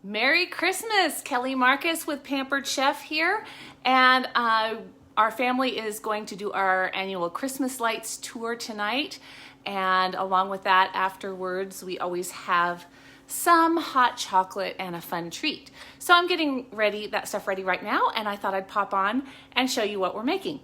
Merry Christmas! Kelly Marcus with Pampered Chef here, and our family is going to do our annual Christmas lights tour tonight, and along with that, afterwards, we always have some hot chocolate and a fun treat. So I'm getting that stuff ready right now, and I thought I'd pop on and show you what we're making.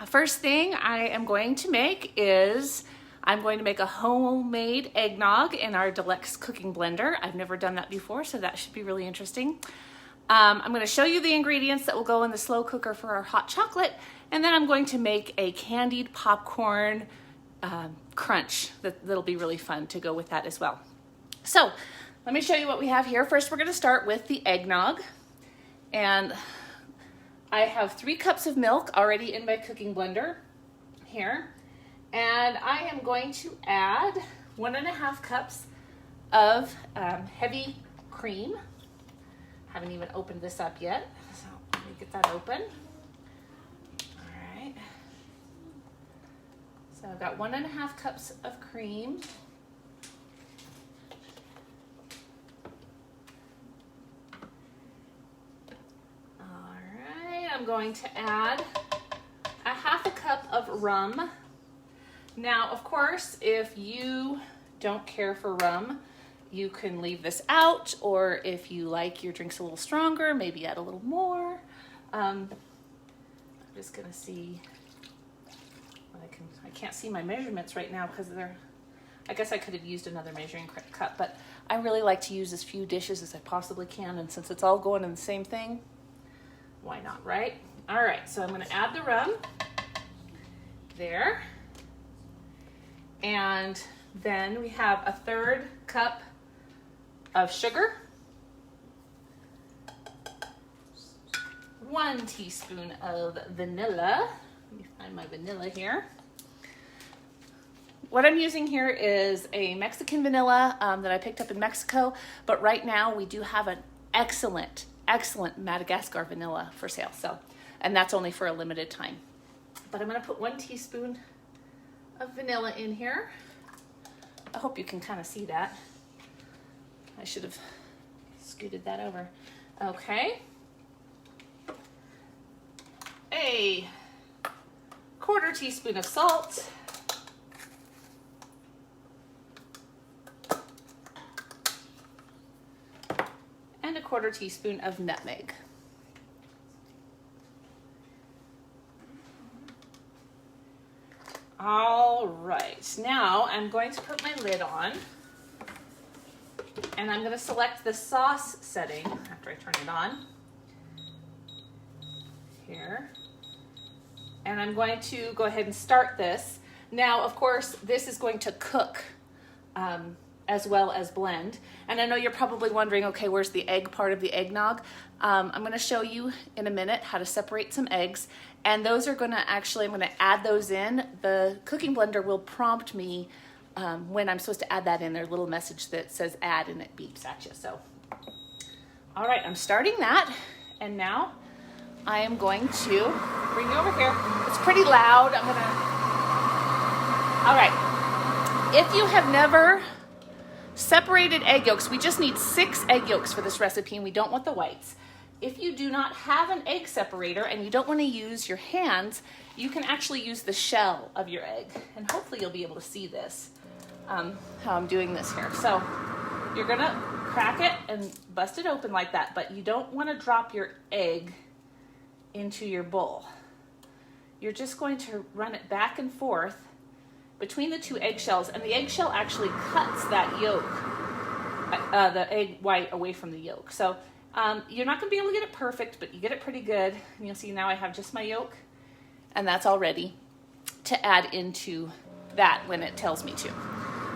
First thing I am going to make is I'm going to make a homemade eggnog in our deluxe cooking blender. I've never done that before, so that should be really interesting. I'm going to show you the ingredients that will go in the slow cooker for our hot chocolate, and then I'm going to make a candied popcorn crunch that'll be really fun to go with that as well. So let me show you what we have here. First, we're going to start with the eggnog, and I have 3 cups of milk already in my cooking blender here. And I am going to add 1.5 cups of heavy cream. Haven't even opened this up yet, so let me get that open. All right. So I've got 1.5 cups of cream. All right, I'm going to add 1/2 cup of rum. Now, of course, if you don't care for rum, you can leave this out, or if you like your drinks a little stronger, maybe add a little more. I'm just gonna see what I can't see my measurements right now because I guess I could have used another measuring cup, but I really like to use as few dishes as I possibly can, and since it's all going in the same thing, why not, right? All right, so I'm gonna add the rum there. And then we have 1/3 cup of sugar, 1 teaspoon of vanilla. Let me find my vanilla here. What I'm using here is a Mexican vanilla that I picked up in Mexico, but right now we do have an excellent Madagascar vanilla for sale. And that's only for a limited time. But I'm gonna put 1 teaspoon of vanilla in here. I hope you can kind of see that. I should have scooted that over. Okay. A 1/4 teaspoon of salt. And a 1/4 teaspoon of nutmeg. All right, now I'm going to put my lid on, and I'm going to select the sauce setting after I turn it on here, and I'm going to go ahead and start this. Now, of course, this is going to cook as well as blend, and I know you're probably wondering, okay, where's the egg part of the eggnog? I'm going to show you in a minute how to separate some eggs, and those are going to I'm going to add those in. The cooking blender will prompt me when I'm supposed to add that in. There's a little message that says add, and it beeps at you. So, all right, I'm starting that, and now I am going to bring you over here. It's pretty loud. All right, if you have never separated egg yolks, we just need 6 egg yolks for this recipe, and we don't want the whites. If you do not have an egg separator and you don't want to use your hands, you can actually use the shell of your egg, and hopefully you'll be able to see this, how I'm doing this here. So you're gonna crack it and bust it open like that, but you don't want to drop your egg into your bowl. You're just going to run it back and forth between the 2 eggshells, and the eggshell actually cuts that yolk, the egg white, away from the yolk. So you're not going to be able to get it perfect, but you get it pretty good. And you'll see now I have just my yolk, and that's all ready to add into that when it tells me to.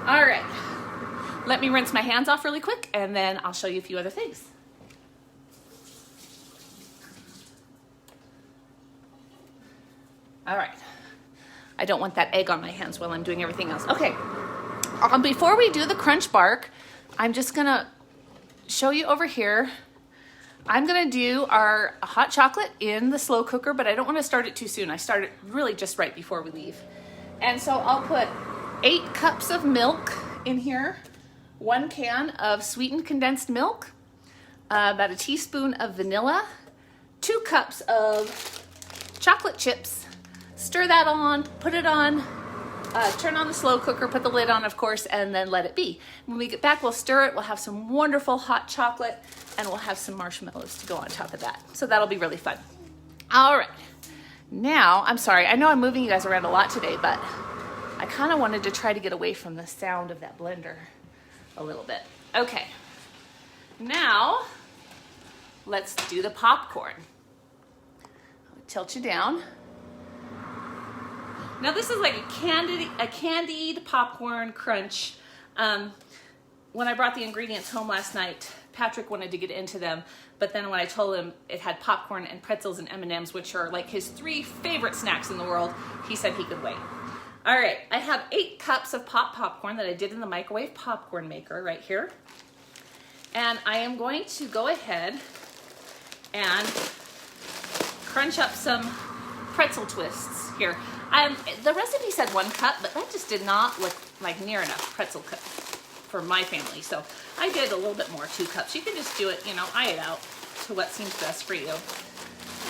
All right, let me rinse my hands off really quick, and then I'll show you a few other things. All right. I don't want that egg on my hands while I'm doing everything else. Okay, before we do the crunch bark, I'm just gonna show you over here. I'm gonna do our hot chocolate in the slow cooker, but I don't wanna start it too soon. I start it really just right before we leave. And so I'll put 8 cups of milk in here, 1 can of sweetened condensed milk, about a teaspoon of vanilla, 2 cups of chocolate chips. Stir that on, put it on, turn on the slow cooker, put the lid on, of course, and then let it be. When we get back, we'll stir it. We'll have some wonderful hot chocolate, and we'll have some marshmallows to go on top of that. So that'll be really fun. All right. Now, I'm sorry, I know I'm moving you guys around a lot today, but I kind of wanted to try to get away from the sound of that blender a little bit. Okay. Now, let's do the popcorn. I'll tilt you down. Now this is like a candied popcorn crunch. When I brought the ingredients home last night, Patrick wanted to get into them, but then when I told him it had popcorn and pretzels and M&Ms, which are like his 3 favorite snacks in the world, he said he could wait. All right, I have 8 cups of popcorn that I did in the microwave popcorn maker right here. And I am going to go ahead and crunch up some pretzel twists here. The recipe said 1 cup, but that just did not look like near enough pretzel cup for my family. So I did a little bit more, 2 cups. You can just do it, eye it out to what seems best for you.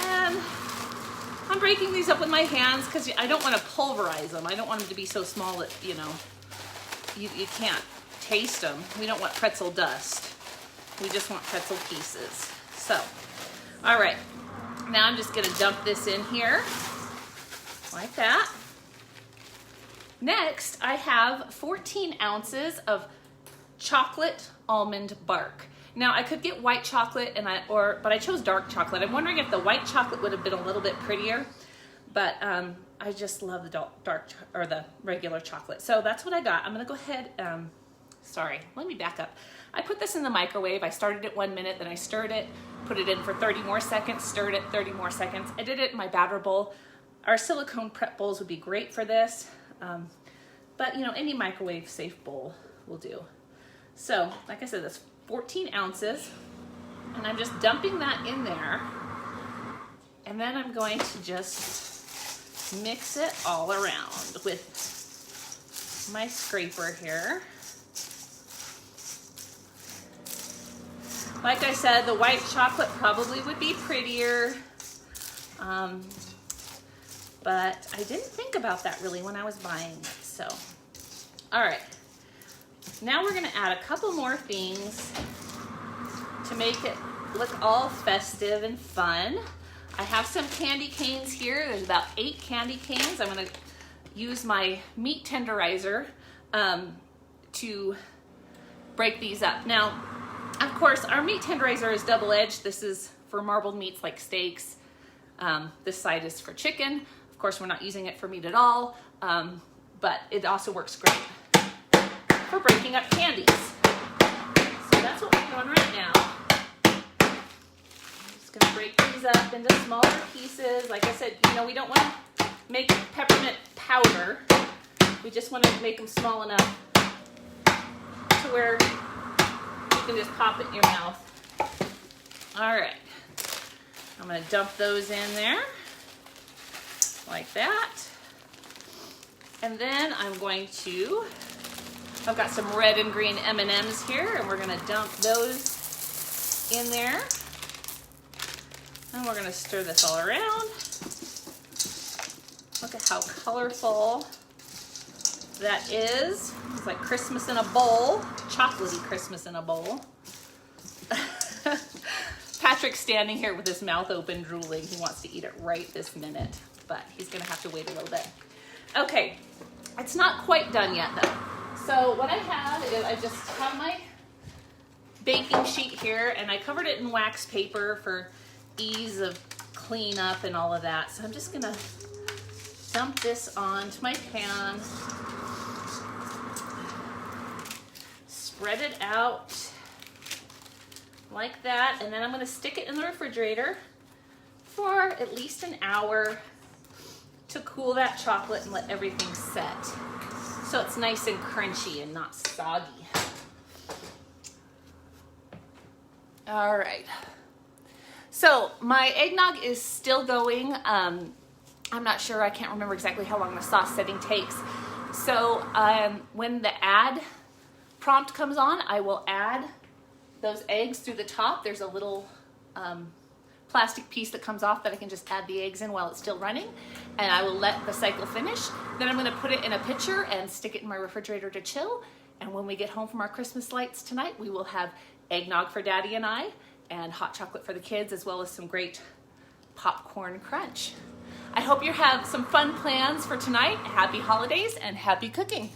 And I'm breaking these up with my hands because I don't want to pulverize them. I don't want them to be so small that, you can't taste them. We don't want pretzel dust. We just want pretzel pieces. So, all right. Now I'm just gonna dump this in here, like that. Next, I have 14 ounces of chocolate almond bark. Now I could get white chocolate but I chose dark chocolate. I'm wondering if the white chocolate would have been a little bit prettier, but I just love the the regular chocolate. So that's what I got. I'm gonna go ahead, sorry, let me back up. I put this in the microwave. I started it 1 minute, then I stirred it, put it in for 30 more seconds, stirred it 30 more seconds. I did it in my batter bowl. Our silicone prep bowls would be great for this, but any microwave safe bowl will do. So, like I said, that's 14 ounces, and I'm just dumping that in there, and then I'm going to just mix it all around with my scraper here. Like I said, the white chocolate probably would be prettier, but I didn't think about that really when I was buying it. So, all right. Now we're gonna add a couple more things to make it look all festive and fun. I have some candy canes here. There's about 8 candy canes. I'm gonna use my meat tenderizer to break these up. Now, of course, our meat tenderizer is double-edged. This is for marbled meats like steaks. This side is for chicken. Of course, we're not using it for meat at all, but it also works great for breaking up candies. So that's what we're doing right now. I'm just gonna break these up into smaller pieces. Like I said, we don't want to make peppermint powder. We just want to make them small enough to where you can just pop it in your mouth. All right, I'm gonna dump those in there like that. And then I'm going to, I've got some red and green M&Ms here, and we're gonna dump those in there. And we're gonna stir this all around. Look at how colorful that is. It's like Christmas in a bowl, chocolatey Christmas in a bowl. Patrick's standing here with his mouth open, drooling. He wants to eat it right this minute, but he's gonna have to wait a little bit. Okay, it's not quite done yet though. So what I have is I just have my baking sheet here, and I covered it in wax paper for ease of cleanup and all of that. So I'm just gonna dump this onto my pan, spread it out like that, and then I'm gonna stick it in the refrigerator for at least an hour to cool that chocolate and let everything set, so it's nice and crunchy and not soggy. All right, so my eggnog is still going. I'm not sure, I can't remember exactly how long the sauce setting takes. So when the add prompt comes on, I will add those eggs through the top, there's a little plastic piece that comes off that I can just add the eggs in while it's still running, and I will let the cycle finish. Then I'm going to put it in a pitcher and stick it in my refrigerator to chill, and when we get home from our Christmas lights tonight, we will have eggnog for Daddy and I, and hot chocolate for the kids, as well as some great popcorn crunch. I hope you have some fun plans for tonight. Happy holidays and happy cooking.